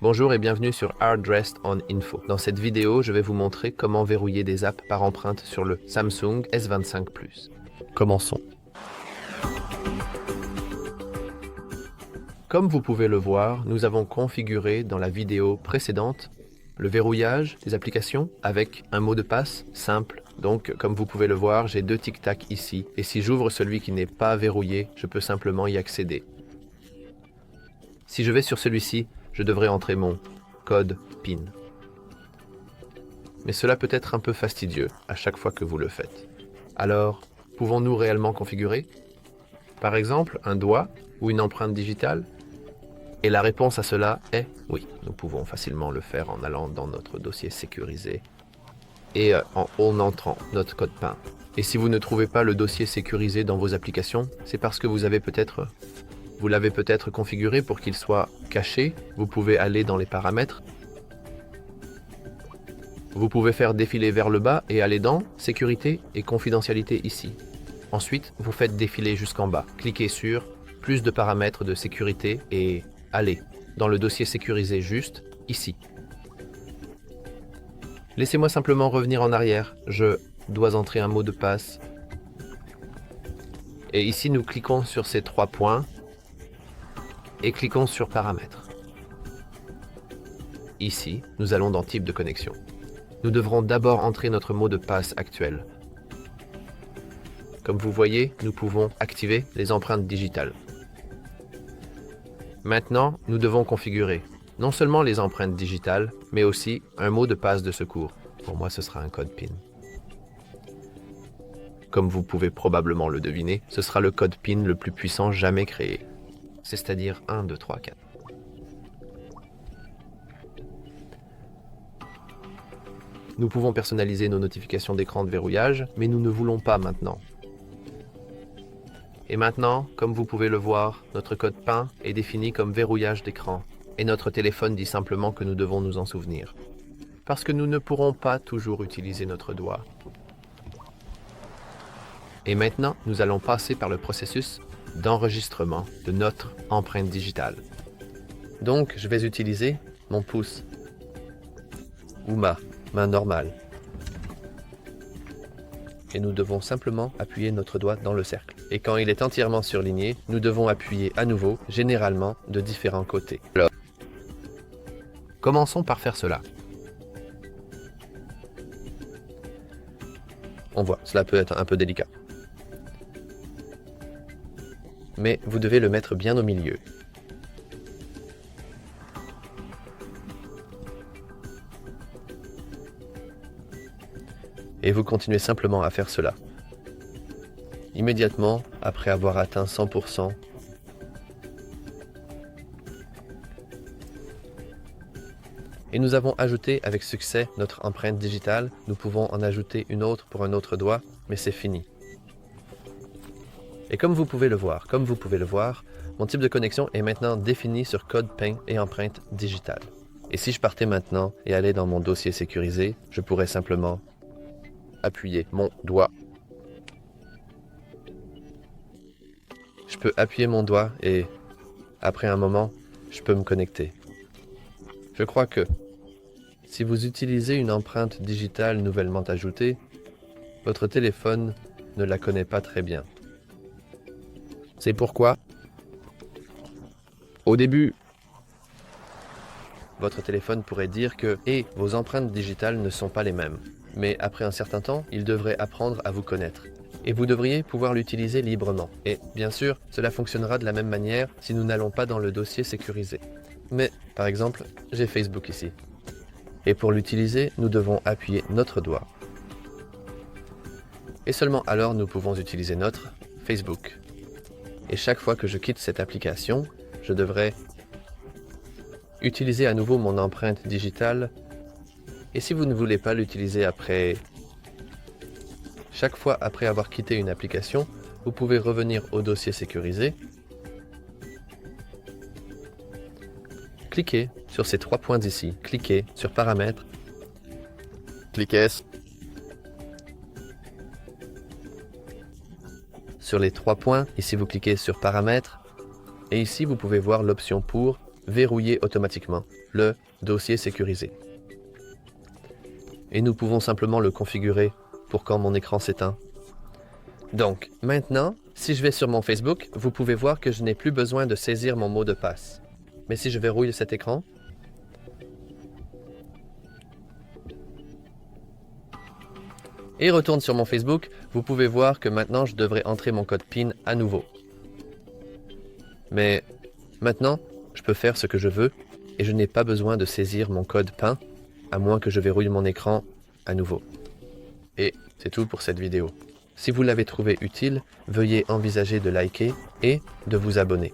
Bonjour et bienvenue sur Hardrest on Info. Dans cette vidéo, je vais vous montrer comment verrouiller des apps par empreinte sur le Samsung S25 Plus. Commençons. Comme vous pouvez le voir, nous avons configuré dans la vidéo précédente le verrouillage des applications avec un mot de passe simple. Donc, comme vous pouvez le voir, j'ai deux tic-tac ici. Et si j'ouvre celui qui n'est pas verrouillé, je peux simplement y accéder. Si je vais sur celui-ci, je devrais entrer mon code PIN. Mais cela peut être un peu fastidieux à chaque fois que vous le faites. Alors, pouvons-nous réellement configurer? Par exemple, un doigt ou une empreinte digitale? Et la réponse à cela est oui. Nous pouvons facilement le faire en allant dans notre dossier sécurisé et en entrant notre code PIN. Et si vous ne trouvez pas le dossier sécurisé dans vos applications, c'est parce que vous l'avez peut-être configuré pour qu'il soit caché. Vous pouvez aller dans les paramètres. Vous pouvez faire défiler vers le bas et aller dans Sécurité et confidentialité ici. Ensuite, vous faites défiler jusqu'en bas. Cliquez sur Plus de paramètres de sécurité et allez dans le dossier sécurisé juste ici. Laissez-moi simplement revenir en arrière. Je dois entrer un mot de passe. Et ici, nous cliquons sur ces trois points et cliquons sur Paramètres. Ici, nous allons dans Type de connexion. Nous devrons d'abord entrer notre mot de passe actuel. Comme vous voyez, nous pouvons activer les empreintes digitales. Maintenant, nous devons configurer non seulement les empreintes digitales, mais aussi un mot de passe de secours. Pour moi, ce sera un code PIN. Comme vous pouvez probablement le deviner, ce sera le code PIN le plus puissant jamais créé. C'est-à-dire 1, 2, 3, 4. Nous pouvons personnaliser nos notifications d'écran de verrouillage, mais nous ne voulons pas maintenant. Et maintenant, comme vous pouvez le voir, notre code PIN est défini comme verrouillage d'écran, et notre téléphone dit simplement que nous devons nous en souvenir. Parce que nous ne pourrons pas toujours utiliser notre doigt. Et maintenant, nous allons passer par le processus d'enregistrement de notre empreinte digitale. Donc, je vais utiliser mon pouce ou ma main normale. Et nous devons simplement appuyer notre doigt dans le cercle. Et quand il est entièrement surligné, nous devons appuyer à nouveau, généralement de différents côtés. Alors, commençons par faire cela. On voit, cela peut être un peu délicat. Mais vous devez le mettre bien au milieu. Et vous continuez simplement à faire cela. Immédiatement, après avoir atteint 100%, et nous avons ajouté avec succès notre empreinte digitale. Nous pouvons en ajouter une autre pour un autre doigt, mais c'est fini. Et comme vous pouvez le voir, mon type de connexion est maintenant défini sur code PIN et empreinte digitale. Et si je partais maintenant et allais dans mon dossier sécurisé, je pourrais simplement appuyer mon doigt. Je peux appuyer mon doigt et, après un moment, je peux me connecter. Je crois que, si vous utilisez une empreinte digitale nouvellement ajoutée, votre téléphone ne la connaît pas très bien. C'est pourquoi, au début, votre téléphone pourrait dire que vos empreintes digitales ne sont pas les mêmes. Mais après un certain temps, il devrait apprendre à vous connaître. Et vous devriez pouvoir l'utiliser librement. Et bien sûr, cela fonctionnera de la même manière si nous n'allons pas dans le dossier sécurisé. Mais, par exemple, j'ai Facebook ici. Et pour l'utiliser, nous devons appuyer notre doigt. Et seulement alors nous pouvons utiliser notre Facebook. Et chaque fois que je quitte cette application, je devrais utiliser à nouveau mon empreinte digitale. Et si vous ne voulez pas l'utiliser chaque fois après avoir quitté une application, vous pouvez revenir au dossier sécurisé. Cliquez sur ces trois points ici. Cliquez sur Paramètres. Cliquez sur les trois points. Ici, vous cliquez sur Paramètres. Et ici, vous pouvez voir l'option pour verrouiller automatiquement. le dossier sécurisé. Et nous pouvons simplement le configurer pour quand mon écran s'éteint. Donc, maintenant, si je vais sur mon Facebook, vous pouvez voir que je n'ai plus besoin de saisir mon mot de passe. Mais si je verrouille cet écran, et retourne sur mon Facebook, vous pouvez voir que maintenant je devrais entrer mon code PIN à nouveau. Mais maintenant, je peux faire ce que je veux et je n'ai pas besoin de saisir mon code PIN à moins que je verrouille mon écran à nouveau. Et c'est tout pour cette vidéo. Si vous l'avez trouvé utile, veuillez envisager de liker et de vous abonner.